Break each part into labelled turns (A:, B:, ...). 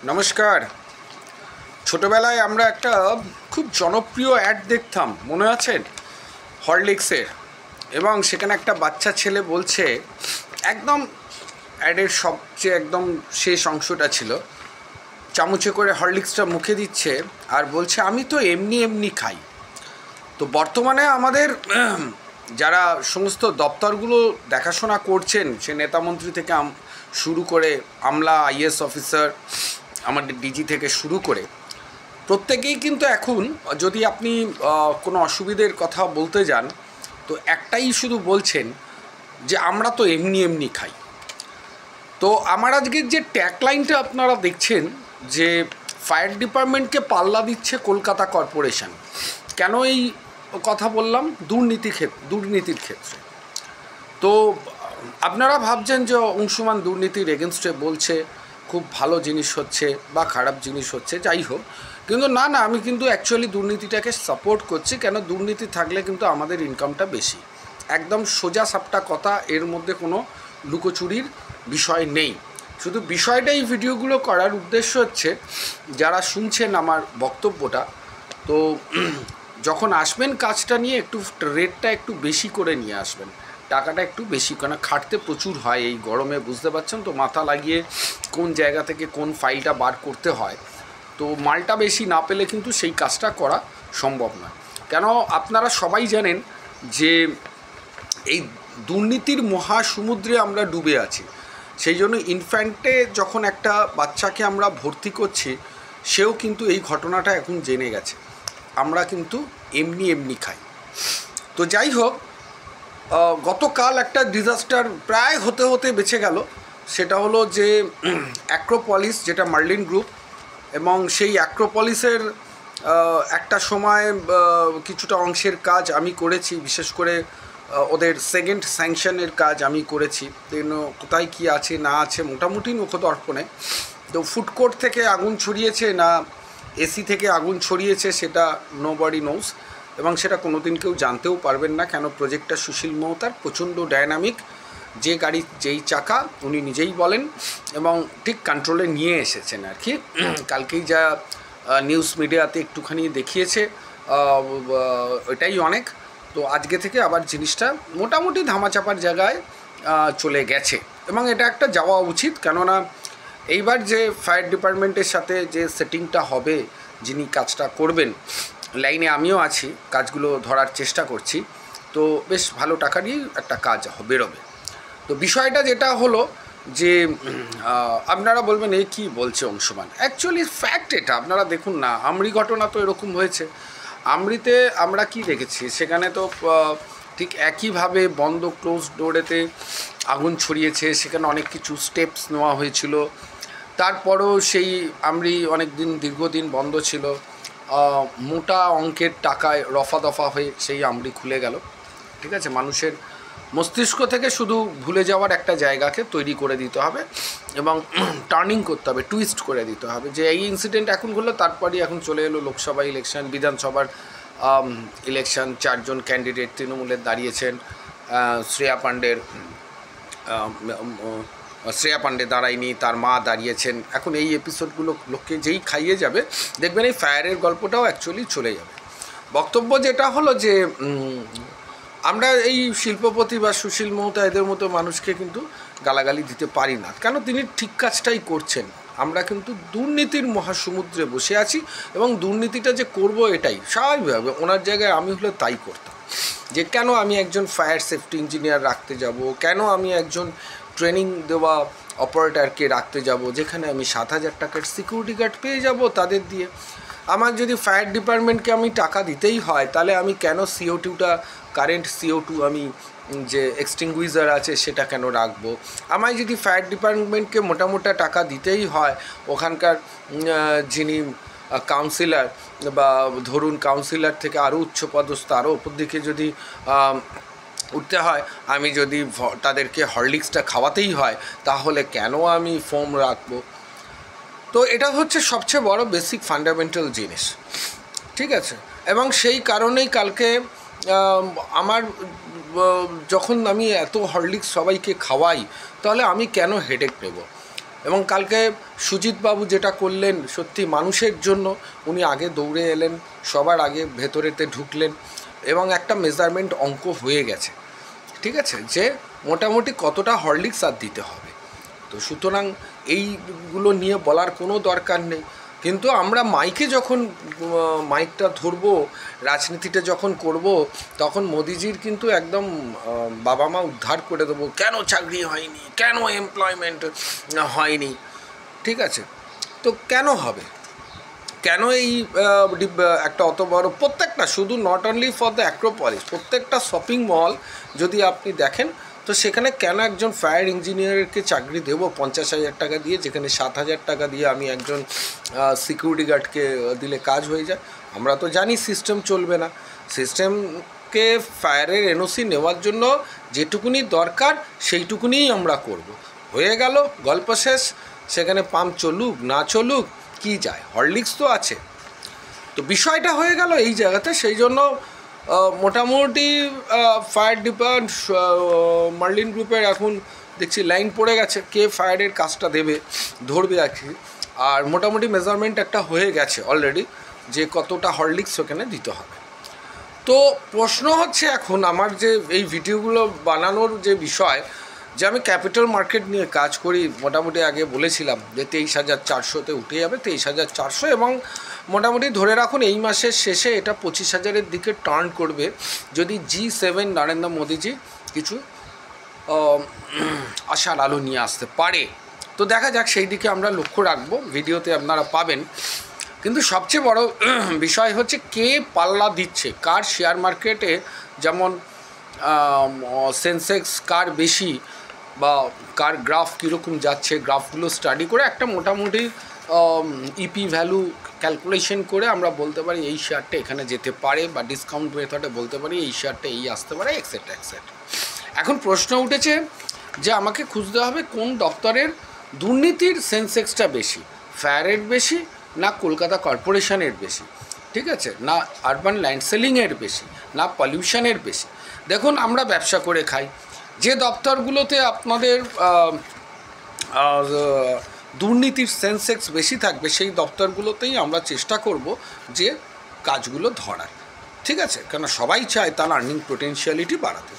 A: নমস্কার। ছোটবেলায় আমরা একটা খুব জনপ্রিয় অ্যাড দেখতাম, মনে আছে? হরলিক্সের। এবং সেখানে একটা বাচ্চা ছেলে বলছে, একদম অ্যাডের সবচেয়ে একদম শেষ অংশটা ছিল, চামচে করে হরলিক্সটা মুখে দিচ্ছে আর বলছে আমি তো এমনি এমনি খাই। তো বর্তমানে আমাদের যারা সমস্ত দপ্তরগুলো দেখাশোনা করছেন, সে নেতামন্ত্রী থেকে শুরু করে আমলা, আইএস অফিসার, আমাদের ডিজি থেকে শুরু করে প্রত্যেকেই কিন্তু এখন যদি আপনি কোনো অসুবিধের কথা বলতে যান, তো একটাই শুধু বলছেন যে আমরা তো এমনি এমনি খাই। তো আমার আজকের যে ট্যাগলাইনটা আপনারা দেখছেন, যে ফায়ার ডিপার্টমেন্টকে পাল্লা দিচ্ছে কলকাতা কর্পোরেশন। কেন এই কথা বললাম? দুর্নীতির ক্ষেত্রে। তো আপনারা ভাবছেন যে অংশুমান দুর্নীতির এগেনস্টে বলছে, খুব ভালো জিনিস হচ্ছে বা খারাপ জিনিস হচ্ছে, যাই হোক, কিন্তু না, আমি কিন্তু অ্যাকচুয়ালি দুর্নীতিটাকে সাপোর্ট করছি। কেন? দুর্নীতি থাকলে কিন্তু আমাদের ইনকামটা বেশি। একদম সোজা সাপটা কথা, এর মধ্যে কোনো লুকোচুরির বিষয় নেই। শুধু বিষয়টা এই ভিডিওগুলো করার উদ্দেশ্য হচ্ছে, যারা শুনছেন আমার বক্তব্যটা, তো যখন আসবেন কাজটা নিয়ে একটু রেটটা একটু বেশি করে নিয়ে আসবেন, টাকাটা একটু বেশি, কারণ খাটতে প্রচুর হয় এই গরমে, বুঝতে পারছেন তো, মাথা লাগিয়ে কোন জায়গা থেকে কোন ফাইলটা বার করতে হয়। তো মালটা বেশি না পেলে কিন্তু সেই কাজটা করা সম্ভব নয়। কেন? আপনারা সবাই জানেন যে এই দুর্নীতির মহাসমুদ্রে আমরা ডুবে আছি। সেই জন্য ইনফ্যান্টে যখন একটা বাচ্চাকে আমরা ভর্তি করছি, সেও কিন্তু এই ঘটনাটা এখন জেনে গেছে, আমরা কিন্তু এমনি এমনি খাই। তো যাই হোক, গতকাল একটা ডিজাস্টার প্রায় হতে হতে বেঁচে গেল। সেটা হলো যে অ্যাক্রোপলিস, যেটা মার্লিন গ্রুপ, এবং সেই অ্যাক্রোপলিসের একটা সময় কিছুটা অংশের কাজ আমি করেছি, বিশেষ করে ওদের সেকেন্ড স্যাংশনের কাজ আমি করেছি। কোথায় কী আছে না আছে মোটামুটি নখদর্পণে। তো ফুডকোর্ট থেকে আগুন ছড়িয়েছে না এসি থেকে আগুন ছড়িয়েছে, সেটা নোবডি নোস, এবং সেটা কোনো দিন কেউ জানতেও পারবেন না। কেন? প্রজেক্টটা সুশীল মোহতার, প্রচণ্ড ডায়নামিক, যে গাড়ি যেই চাকা উনি নিজেই বলেন, এবং ঠিক কন্ট্রোলে নিয়ে এসেছেন আর কি। কালকেই যা নিউজ মিডিয়াতে একটুখানি দেখিয়েছে, ওইটাই অনেক। তো আজকে থেকে আবার জিনিসটা মোটামুটি ধামাচাপার জায়গায় চলে গেছে, এবং এটা একটা যাওয়া উচিত। কেননা এইবার যে ফায়ার ডিপার্টমেন্টের সাথে যে সেটিংটা হবে, যিনি কাজটা করবেন, লাইনে আমিও আছি, কাজগুলো ধরার চেষ্টা করছি, তো বেশ ভালো টাকা নিয়ে একটা কাজ বেরোবে। তো বিষয়টা যেটা হলো যে আপনারা বলবেন এই কী বলছে অংশুমান, অ্যাকচুয়ালি ফ্যাক্ট এটা। আপনারা দেখুন না, আমরি ঘটনা তো এরকম হয়েছে। আমরিতে আমরা কি দেখেছি, সেখানে তো ঠিক একইভাবে বন্ধ ক্লোজ ডোরেতে আগুন ছড়িয়েছে, সেখানে অনেক কিছু স্টেপস নেওয়া হয়েছিল। তারপরও সেই আমরি দীর্ঘদিন বন্ধ ছিল, মোটা অঙ্কের টাকায় রফা দফা হয়ে সেই আমরি খুলে গেল। ঠিক আছে, মানুষের মস্তিষ্ক থেকে শুধু ভুলে যাওয়ার একটা জায়গাকে তৈরি করে দিতে হবে, এবং টার্নিং করতে হবে, টুইস্ট করে দিতে হবে, যে এই ইনসিডেন্ট এখন হলো, তারপরই এখন চলে এলো লোকসভা ইলেকশন, বিধানসভার ইলেকশন, 4 জন ক্যান্ডিডেট তৃণমূলের দাঁড়িয়েছেন। শ্রেয়া পাণ্ডে দাঁড়ায়নি, তার মা দাঁড়িয়েছেন। এখন এই এপিসোডগুলো লোককে যেই খাইয়ে যাবে, দেখবেন এই ফায়ারের গল্পটাও অ্যাকচুয়ালি চলে যাবে। বক্তব্য যেটা হলো যে আমরা এই শিল্পপতি বা সুশীল মোহতা এদের মতো মানুষকে কিন্তু গালাগালি দিতে পারি না, কেন? তিনি ঠিক কাজটাই করছেন। আমরা কিন্তু দুর্নীতির মহাসমুদ্রে বসে আছি, এবং দুর্নীতিটা যে করব এটাই স্বাভাবিকভাবে, ওনার জায়গায় আমি হলে তাই করতাম। যে কেন আমি একজন ফায়ার সেফটি ইঞ্জিনিয়ার রাখতে যাব, কেন আমি একজন ট্রেনিং দেওয়া অপারেটরকে রাখতে যাব, যেখানে আমি 7,000 টাকার সিকিউরিটি গার্ড পেয়ে যাব তাদের দিয়ে। আমার যদি ফায়ার ডিপার্টমেন্টকে আমি টাকা দিতেই হয়, তাহলে আমি কেন CO2টা, কারেন্ট CO2 আমি যে এক্সটিংগুইজার আছে সেটা কেন রাখবো? আমায় যদি ফায়ার ডিপার্টমেন্টকে মোটা টাকা দিতেই হয়, ওখানকার যিনি কাউন্সিলর, বা ধরুন কাউন্সিলর থেকে আরও উচ্চপদস্থ, আরও ওপর দিকে যদি উঠতে হয়, আমি যদি তাদেরকে হরলিক্সটা খাওয়াতেই হয়, তাহলে কেন আমি ফোম রাখবো? তো এটা হচ্ছে সবচেয়ে বড় বেসিক ফান্ডামেন্টাল জিনিস। ঠিক আছে, এবং সেই কারণেই কালকে আমার যখন আমি এত হরলিক্স সবাইকে খাওয়াই, তাহলে আমি কেন হেডেক নেব? এবং কালকে সুজিতবাবু যেটা করলেন সত্যি মানুষের জন্য, উনি আগে দৌড়ে এলেন, সবার আগে ভেতরেতে ঢুকলেন এবং একটা মেজারমেন্ট অঙ্ক হয়ে গেছে, ঠিক আছে, যে মোটামুটি কতটা হরলিক্স আর দিতে হবে। তো সুতরাং এইগুলো নিয়ে বলার কোনো দরকার নেই। কিন্তু আমরা মাইকে যখন মাইকটা ধরবো, রাজনীতিটা যখন করব, তখন মোদিজির কিন্তু একদম বাবা মা উদ্ধার করে দেবো, কেন চাকরি হয়নি, কেন এমপ্লয়মেন্ট হয়নি, ঠিক আছে। তো কেন হবে, কেন এই একটা অত বড় প্রত্যেকটা, শুধু not only for the Acropolis, প্রত্যেকটা শপিং মল যদি আপনি দেখেন, তো সেখানে কেন একজন ফায়ার ইঞ্জিনিয়ারকে চাকরি দেবো 50,000 টাকা দিয়ে, যেখানে 7,000 টাকা দিয়ে আমি একজন সিকিউরিটি গার্ডকে দিলে কাজ হয়ে যায়। আমরা তো জানি সিস্টেম চলবে না, সিস্টেমকে ফায়ারের এনওসি নেওয়ার জন্য যেটুকুনি দরকার সেইটুকুনিই আমরা করব। হয়ে গেল, গল্প শেষ। সেখানে পাম্প চলুক না চলুক কি যায়, হরলিক্স তো আছে। তো বিষয়টা হয়ে গেল এই জায়গাতে। সেই জন্য মোটামুটি ফায়ার ডিপার্টমেন্ট, মার্লিন গ্রুপের এখন দেখছি লাইন পড়ে গেছে, কে ফায়ারের কাজটা দেবে, ধরবে আর কি। আর মোটামুটি মেজারমেন্ট একটা হয়ে গেছে অলরেডি, যে কতটা হরলিক্স ওখানে দিতে হবে। তো প্রশ্ন হচ্ছে এখন আমার যে এই ভিডিওগুলো বানানোর যে বিষয়, যে আমি ক্যাপিটাল মার্কেট নিয়ে কাজ করি, মোটামুটি আগে বলেছিলাম যে 23,400-তে উঠে যাবে, 23,400, এবং মোটামুটি ধরে রাখুন এই মাসের শেষে এটা 25,000-এর দিকে টার্ন করবে, যদি G7 নরেন্দ্র মোদীজি কিছু আশার আলো নিয়ে আসতে পারে। তো দেখা যাক, সেই দিকে আমরা লক্ষ্য রাখবো, ভিডিওতে আপনারা পাবেন। কিন্তু সবচেয়ে বড় বিষয় হচ্ছে কে পাল্লা দিচ্ছে, কার শেয়ার মার্কেটে, যেমন সেন্সেক্স কার বেশি বা কার গ্রাফ কীরকম যাচ্ছে, গ্রাফগুলো স্টাডি করে একটা মোটামুটি ইপি ভ্যালু ক্যালকুলেশন করে আমরা বলতে পারি এই শেয়ারটা এখানে যেতে পারে, বা ডিসকাউন্ট মেথডে বলতে পারি এই শেয়ারটা এই আসতে পারে, এক্সেট্রা এক্সেট্রা। এখন প্রশ্ন উঠেছে যে আমাকে খুঁজতে হবে কোন দপ্তরের দুর্নীতির সেন্সেক্সটা বেশি, ফায়ারের বেশি না কলকাতা কর্পোরেশনের বেশি, ঠিক আছে, না আরবান ল্যান্ড সেলিংয়ের বেশি, না পলিউশনের বেশি। দেখুন, আমরা ব্যবসা করে খাই, যে দপ্তরগুলোতে আপনাদের দুর্নীতির সেন্সেক্স বেশি থাকবে সেই দপ্তরগুলোতেই আমরা চেষ্টা করব যে কাজগুলো ধরার, ঠিক আছে, কেন সবাই চায় তার আর্নিং পোটেনশিয়ালিটি বাড়াতে।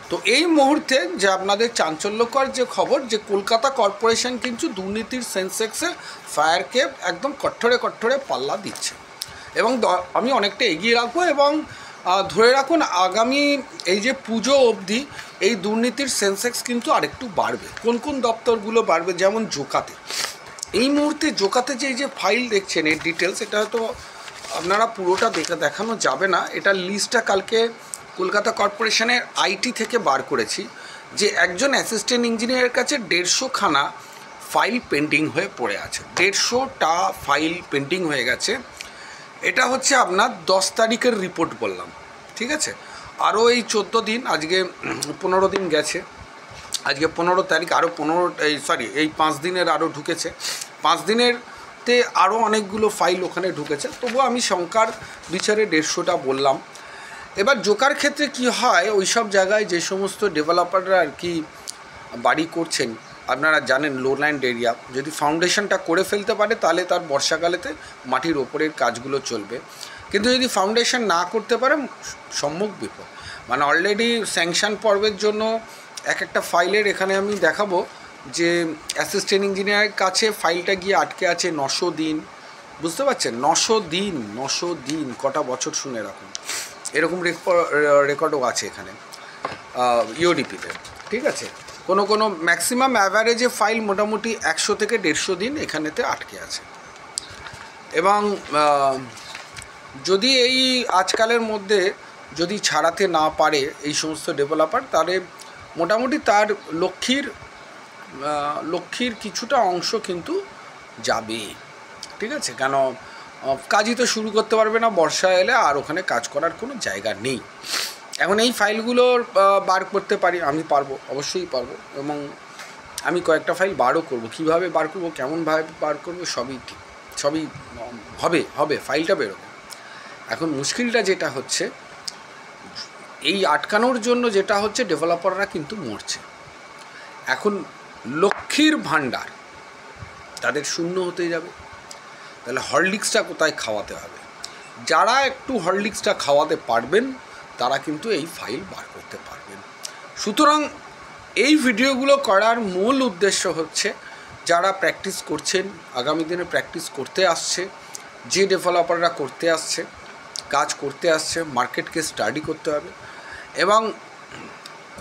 A: তো এই মুহূর্তে যে আপনাদের চাঞ্চল্যকর যে খবর, যে কলকাতা কর্পোরেশন কিন্তু দুর্নীতির সেন্সেক্সে ফায়ারকে একদম কঠোরে পাল্লা দিচ্ছে, এবং আমি অনেকটা এগিয়ে রাখবো। এবং ধরে রাখুন আগামী এই যে পুজো অবধি এই দুর্নীতির সেন্সেক্স কিন্তু আরেকটু বাড়বে। কোন কোন দপ্তরগুলো বাড়বে, যেমন জোকাতে, এই মুহূর্তে জোকাতে যে ফাইল দেখছেন এর ডিটেলস, এটা হয়তো আপনারা পুরোটা দেখানো যাবে না, এটার লিস্টটা কালকে কলকাতা কর্পোরেশনের আইটি থেকে বার করেছি, যে একজন অ্যাসিস্ট্যান্ট ইঞ্জিনিয়ারের কাছে 150খানা ফাইল পেন্ডিং হয়ে পড়ে আছে, 150টা ফাইল পেন্ডিং হয়ে গেছে। এটা হচ্ছে আপনার 10 তারিখের রিপোর্ট বললাম, ঠিক আছে। আরও এই 14 দিন, আজকে 15 দিন গেছে, আজকে 15 তারিখ, আরও 5 দিনের আরও ঢুকেছে, 5 দিনেরতে আরও অনেকগুলো ফাইল ওখানে ঢুকেছে। তবুও আমি সংখ্যার বিচারে 150টা বললাম। এবার জোকার ক্ষেত্রে কি হয়, ওই সব জায়গায় যে সমস্ত ডেভেলপাররা আর কি বাড়ি করছেন, আপনারা জানেন লোল্যান্ড এরিয়া, যদি ফাউন্ডেশনটা করে ফেলতে পারে তাহলে তার বর্ষাকালেতে মাটির ওপরের কাজগুলো চলবে। কিন্তু যদি ফাউন্ডেশন না করতে পারে, সম্মুখ বিপদ। মানে অলরেডি স্যাংশন পর্বের জন্য একটা ফাইলের এখানে আমি দেখাবো যে অ্যাসিস্ট্যান্ট ইঞ্জিনিয়ারের কাছে ফাইলটা গিয়ে আটকে আছে 900 দিন, বুঝতে পারছেন, 900 দিন, কটা বছর শুনে রাখুন। এরকম রেকর্ডও আছে এখানে ইউডিপিতে, ঠিক আছে। কোনো ম্যাক্সিমাম অ্যাভারেজে ফাইল মোটামুটি 100 থেকে 150 দিন এখানেতে আটকে আছে। এবং যদি এই আজকালের মধ্যে যদি ছাড়াতে না পারে এই সমস্ত ডেভেলপার, তাহলে মোটামুটি তার লক্ষ্মীর কিছুটা অংশ কিন্তু যাবে, ঠিক আছে। কেন কাজই তো শুরু করতে পারবে না বর্ষা এলে, আর ওখানে কাজ করার কোনো জায়গা নেই। এখন এই ফাইলগুলোর বার করতে পারি, আমি পারবো, অবশ্যই পারবো, এবং আমি কয়েকটা ফাইল বারও করব। কীভাবে বার করবো, কেমনভাবে বার করবো, সবই ঠিক, সবই হবে, ফাইলটা বেরোবে। এখন মুশকিলটা যেটা হচ্ছে, এই আটকানোর জন্য যেটা হচ্ছে, ডেভেলপাররা কিন্তু মরছে। এখন লক্ষ্মীর ভাণ্ডার তাদের শূন্য হতে যাবে। তাহলে হরলিক্সটা কোথায় খাওয়াতে হবে? যারা একটু হরলিক্সটা খাওয়াতে পারবেন তারা কিন্তু এই ফাইল বার করতে পারবেন। সুতরাং এই ভিডিওগুলো করার মূল উদ্দেশ্য হচ্ছে যারা প্র্যাকটিস করছেন, আগামী দিনে প্র্যাকটিস করতে আসছে, যে ডেভেলপাররা করতে আসছে, কাজ করতে আসছে, মার্কেটকে স্টাডি করতে হবে এবং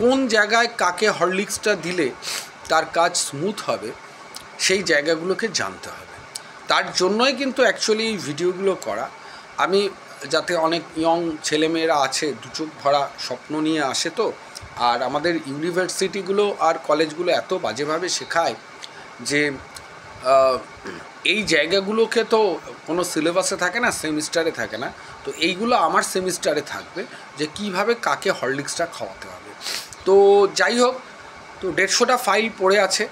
A: কোন জায়গায় কাকে হরলিক্সটা দিলে তার কাজ স্মুথ হবে সেই জায়গাগুলোকে জানতে হবে। তার জন্যই কিন্তু অ্যাকচুয়ালি এই ভিডিওগুলো করা। আমি যাতে অনেক ইয়ং ছেলেমেয়েরা আছে দু চোখ ভরা স্বপ্ন নিয়ে আসে, তো আর আমাদের ইউনিভার্সিটিগুলো আর কলেজগুলো এত বাজেভাবে শেখায় যে এই জায়গাগুলোকে তো কোনো সিলেবাসে থাকে না, সেমিস্টারে থাকে না। তো এইগুলো আমার সেমিস্টারে থাকবে যে কিভাবে কাকে হরলিক্সটা খাওয়াতে হবে। তো যাই হোক, তো 150টা ফাইল পড়ে আছে।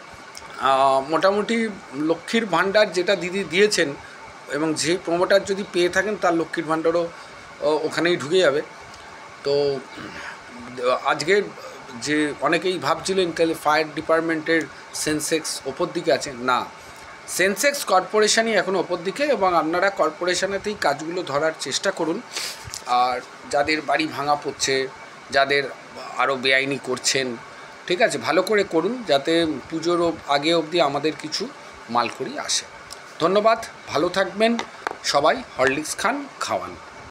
A: মোটামুটি লক্ষ্মীর ভাণ্ডার যেটা দিদি দিয়েছেন এবং যে প্রোমোটার যদি পেয়ে থাকেন তার লক্ষ্মীর ভাণ্ডারও ওখানেই ঢুকে যাবে। তো আজকে যে অনেকেই ভাবছিলেন তাহলে ফায়ার ডিপার্টমেন্টের সেন্সেক্স ওপর দিকে আছে, না, সেন্সেক্স কর্পোরেশনই এখন ওপর দিকে এবং আপনারা কর্পোরেশনেতেই কাজগুলো ধরার চেষ্টা করুন। আর যাদের বাড়ি ভাঙা পড়ছে, যাদের আরও বেআইনি করছেন, ঠিক আছে, ভালো করে করুন যাতে পুজোর আগে অবধি আমাদের কিছু মালকড়ি আসে। ধন্যবাদ, ভালো থাকবেন সবাই, হরলিক্স খান, খাওয়ান।